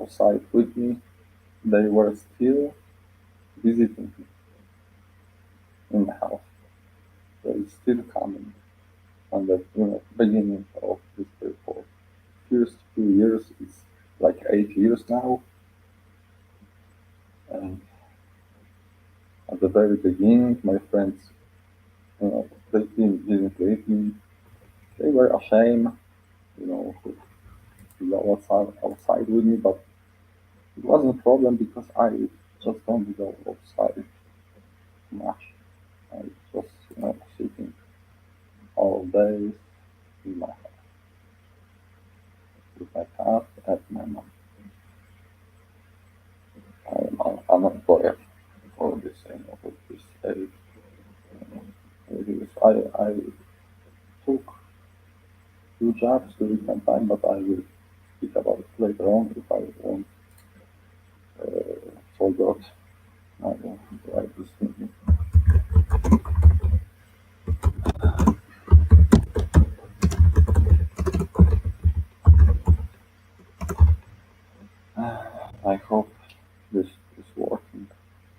outside with me, they were still visiting me in the house. They still coming. And the beginning of this report. First few years, it's like 8 years now. And at the very beginning, my friends, they didn't leave me. They were ashamed, to go outside with me, but it wasn't a problem because I just don't go outside much. I just, sitting all day in my house with my cat and my mom. I'm unemployed for this, for this age. I took few jobs during my time, but I will speak about it later on if I won't forgot. I will write this thing. I hope this is working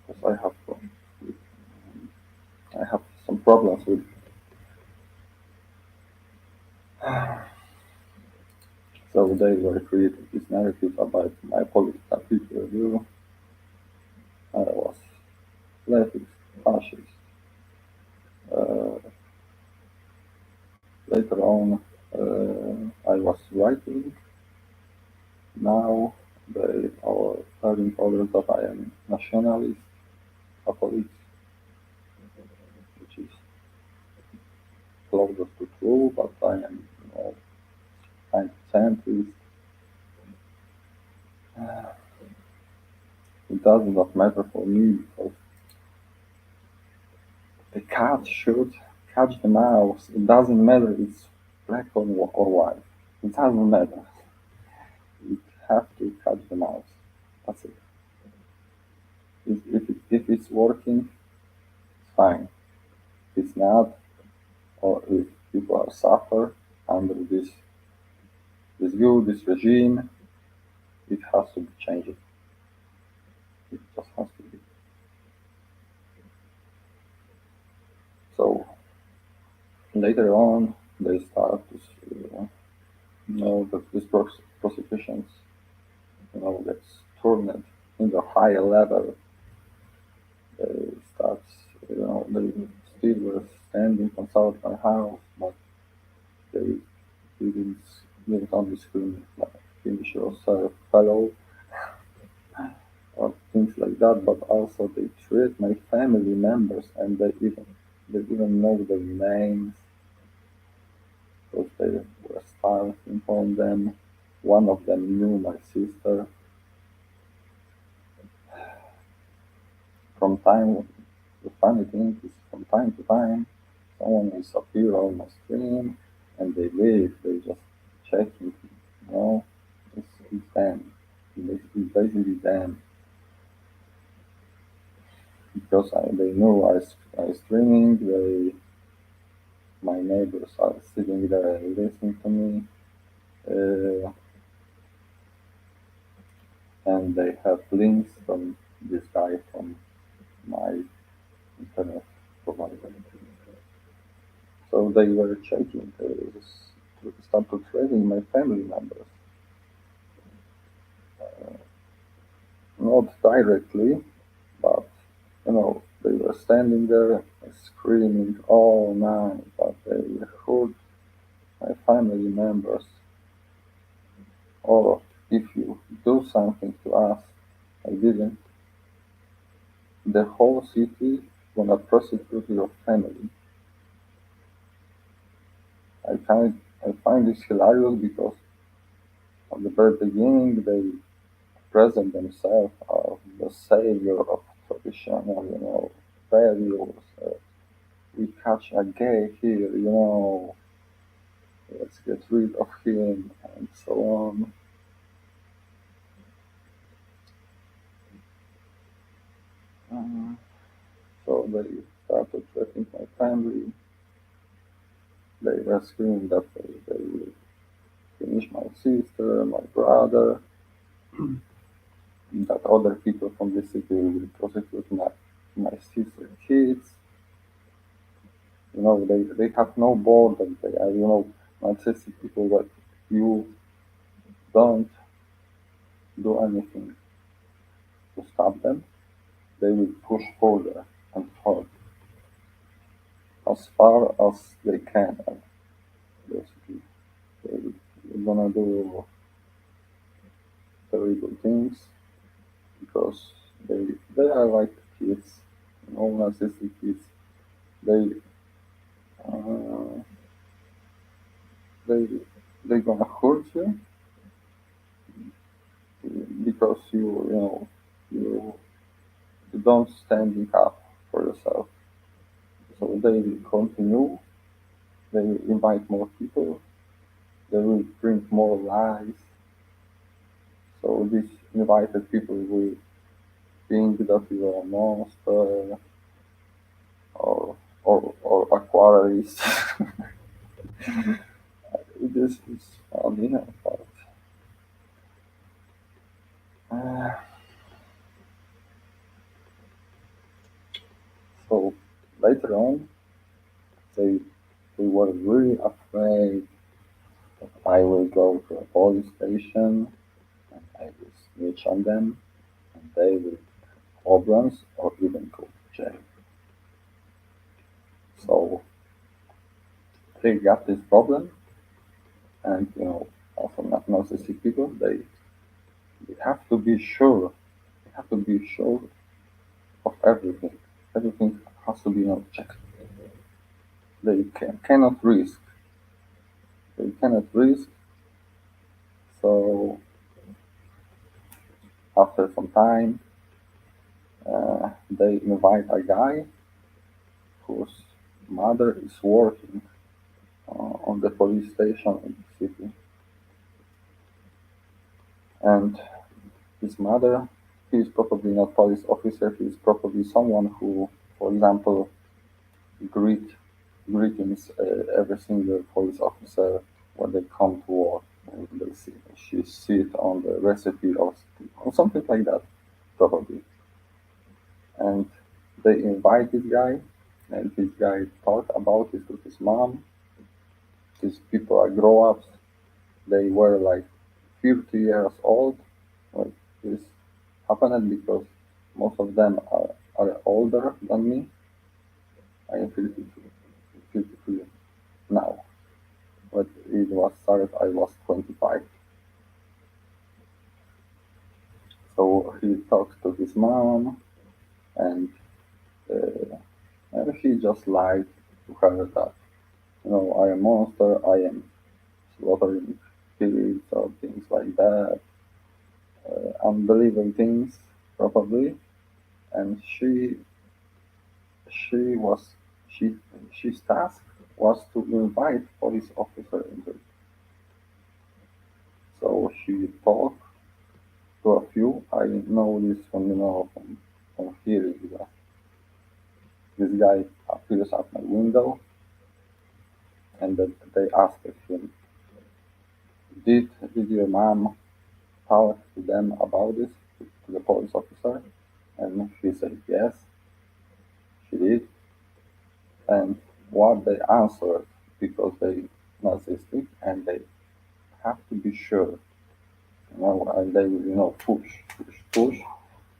because I have some problems with. So they were creating this narrative about my political view. I was leftist, fascist. Uh, Later on, I was writing. Now they are telling others that I am nationalist, Catholic, which is closest to true, but I am, kind of centrist. Uh, It does not matter for me because the cat should catch the mouse. It doesn't matter if it's black or white. It doesn't matter. It has to catch the mouse. That's it. If it's working, it's fine. If it's not, or if people are suffer under this view, this regime, it has to be changed. It just has to be. So later on, they start to know that these prosecutions, gets turned into a higher level. They start, they still were standing outside my house, but they didn't, didn't only scream like finish yourself, fellow, or things like that, but also they treat my family members and they even know their names because they were starting from them. One of them knew my sister. From time, the funny thing is from time to time, someone will appear on my screen and they leave. They just checking, you know. It's them. It's basically them because they know I streaming. My neighbors are sitting there and listening to me, and they have links from this guy from my internet provider. So they were checking, started trading my family members, not directly, but they were standing there screaming all night, but they heard my family members, or if you do something to us, I didn't, the whole city gonna prosecute your family. I find this hilarious because at the very beginning they present themselves as the savior of traditional, values. We catch a gay here, let's get rid of him, and so on. Uh, so they started threatening my family. They were screaming that they will finish my sister, my brother. that other people from the city will prosecute my sister kids. They have no border. They are, narcissistic people that you don't do anything to stop them. They will push further and further as far as they can. And basically, they're gonna do terrible things because they are like kids, narcissistic kids. They uh, they they gonna hurt you because you don't standing up for yourself. So they will continue. They will invite more people. They will bring more lies. So these invited people will think that you are a monster or Aquarius. This is funny, but uh, so later on, they they were really afraid that I will go to a police station and I will snitch on them and they will have problems or even go to jail. So they got this problem, and also not narcissistic people, they have to be sure. They have to be sure of everything. Everything has to be checked. They cannot risk. They cannot risk. So after some time, they invite a guy whose mother is working on the police station in the city, and his mother. He is probably not police officer. He is probably someone who, for example, greet greetings every single police officer when they come to work. And they see she see it on the recipe or something like that, probably. And they invite this guy, and this guy talk about it to his mom. These people are grow ups. They were like 50 years old when this happened because most of them are older than me. I am 53 now, but it was started I was 25. So he talks to his mom, and uh, he just lied to her that I am monster, I am slaughtering kids or things like that, unbelievable things probably, and she was she she's task was to invite police officer into it. So she talked to a few. I know this from from hearing that this guy appears at my window, and that they asked him, did your mom talk to them about this, to the police officer? And he said yes, she did. And what they answered, because they narcissistic and they have to be sure, and they will push.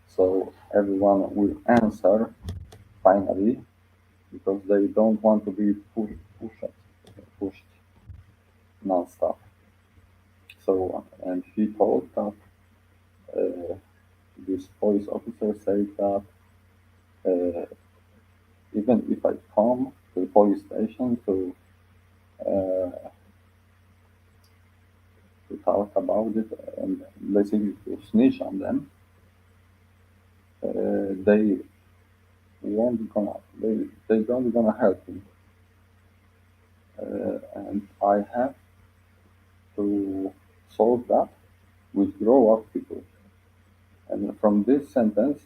So everyone will answer finally because they don't want to be pushed non-stop. So and he told that uh, this police officer said that uh, even if I come to the police station uh, to talk about it and basically to snitch on them, they won't gonna they don't gonna help me, and I have to solve that with grow up people. And from this sentence,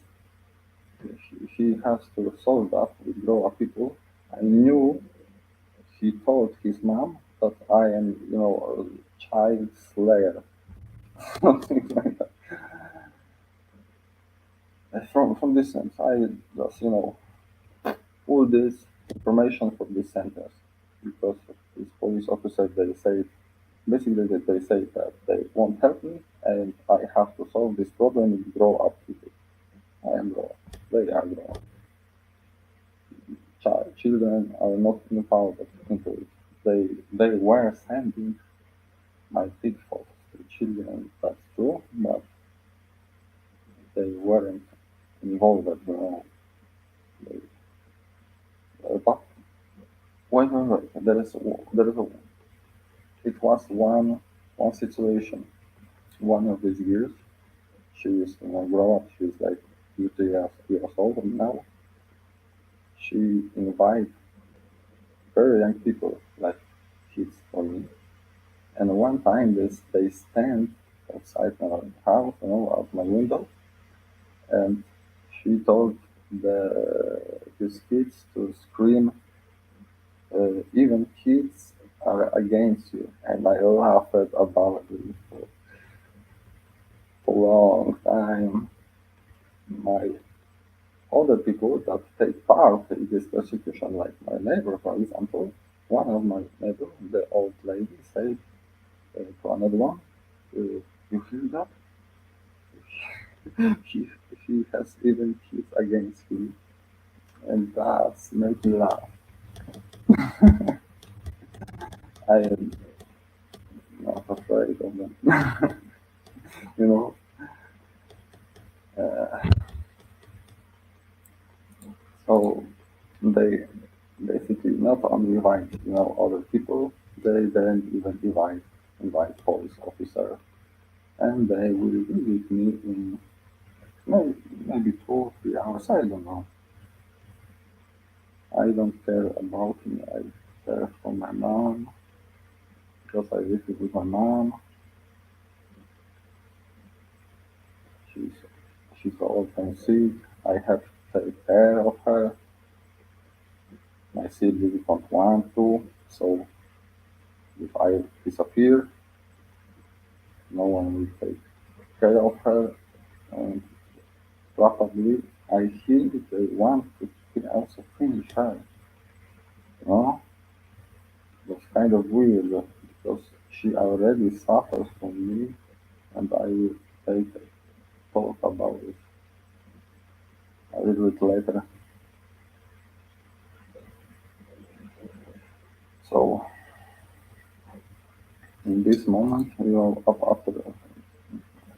he has to solve that with grow up people. I knew he told his mom that I am, a child slayer, something like that. from this sense, I just pull this information from this sentence because this police officer they say basically that they say that they won't help me and I have to solve this problem and grow up with it. I am grown up. They are grown up. Children are not involved into it. They were sending my big fault to children. That's true, but they weren't involved. They, but wait. There is a. It was one situation. One of these years, she used to grow up. She's like 50 years old, and now she invite very young people, like kids for me. And one time they stand outside my house, out my window, and she told these kids to scream, even kids are against you. And I laughed about it for a long time. My other people that take part in this persecution, like my neighbor, for example, one of my neighbor, the old lady, said to another one, "You hear that? He, he has even kids against him," and that's made me laugh. I am not afraid of them. you know, uh, so they basically not only invite other people, they then even invite police officer, and they will visit me in maybe 2 or 3 hours. I don't know. I don't care about me. I care for my mom because I live with my mom. She's she's old and sick. I have to take care of her. My siblings don't want to, so if I disappear, no one will take care of her. And probably I think they want to also finish her. You know, that's kind of weird because she already suffers from me, and I will take talk about it a little bit later. So in this moment, up after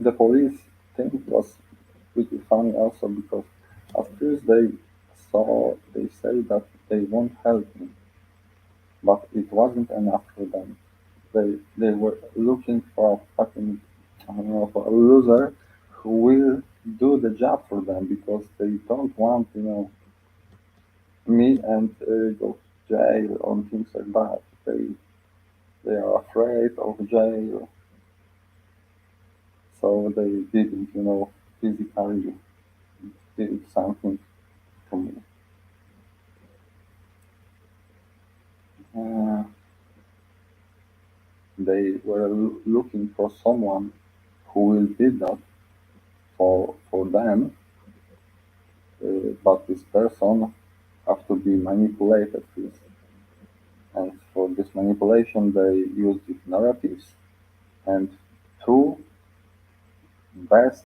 the police thing was pretty funny also because at first they say that they won't help me, but it wasn't enough for them. They were looking for a fucking I don't know for a loser who will do the job for them because they don't want me and go to jail on things like that. They are afraid of jail, so they didn't physically did something to me. Uh, they were looking for someone who will do that for them, but this person have to be manipulated first. And for this manipulation, they use these narratives and two best